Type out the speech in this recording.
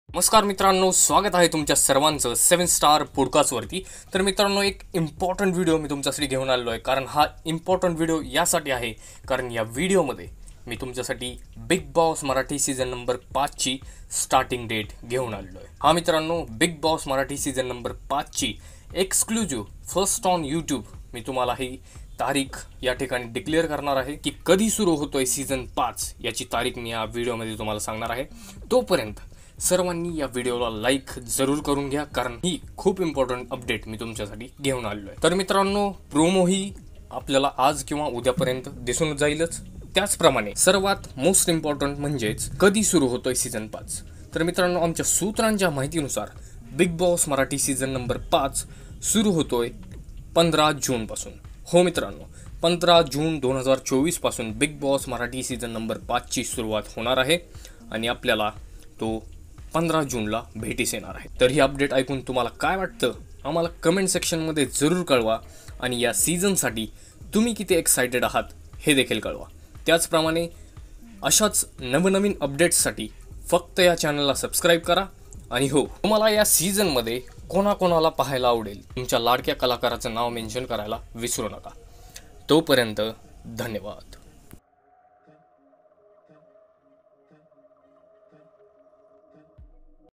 नमस्कार मित्रांनो, स्वागत आहे तुमच्या सर्वांचं 7 स्टार पॉडकास्टवरती। तर मित्रांनो, एक इम्पॉर्टंट व्हिडिओ मी तुमच्यासाठी घेऊन आलेलो आहे। कारण हा इम्पॉर्टंट व्हिडिओ यासाठी आहे कारण या व्हिडिओमध्ये मी तुमच्यासाठी big boss Marathi season number 5 ची स्टार्टिंग डेट घेऊन आलेलो आहे। हा मित्रांनो, big boss Marathi season number 5 ची एक्सक्लुझिव्ह फर्स्ट ऑन यूट्यूब मी तुम्हाला ही तारीख या ठिकाणी डिक्लेअर करणार आहे की कधी सुरू होतोय सीझन 5 याची तारीख मी या व्हिडिओमध्ये तुम्हाला सांगणार आहे। तोपर्यंत सर्वांनी या व्हिडिओला लाईक जरूर करून घ्या कारण ही खूप इम्पॉर्टंट अपडेट मी तुमच्यासाठी घेऊन आलेलो आहे। तर मित्रांनो, प्रोमो ही आपल्याला आज किंवा उद्यापर्यंत दिसून जाईलच। त्याचप्रमाणे सर्वात मोस्ट इम्पॉर्टंट म्हणजेच कधी सुरू होतोय सीझन 5। तर मित्रांनो, आमच्या सूत्रांच्या माहितीनुसार big boss Marathi season number 5 सुरू होतोय 15 जून पासून। हो मित्रांनो, 15 जून 2024 पासून big boss Marathi season number 5 ची सुरुवात होणार आहे आणि आपल्याला तो 15 जूनला भेटीस येणार आहे। तर ही अपडेट ऐकून तुम्हाला काय वाटतं आम्हाला कमेंट सेक्शनमध्ये जरूर कळवा आणि या सीझनसाठी तुम्ही किती एक्साइटेड आहात हे देखील कळवा। त्याचप्रमाणे अशाच नवनवीन अपडेट्ससाठी फक्त या चॅनलला सबस्क्राईब करा। आणि हो, तुम्हाला या सीझनमध्ये कोणाकोणाला पाहायला आवडेल तुमच्या लाडक्या कलाकाराचं नाव मेन्शन करायला विसरू नका। तोपर्यंत धन्यवाद।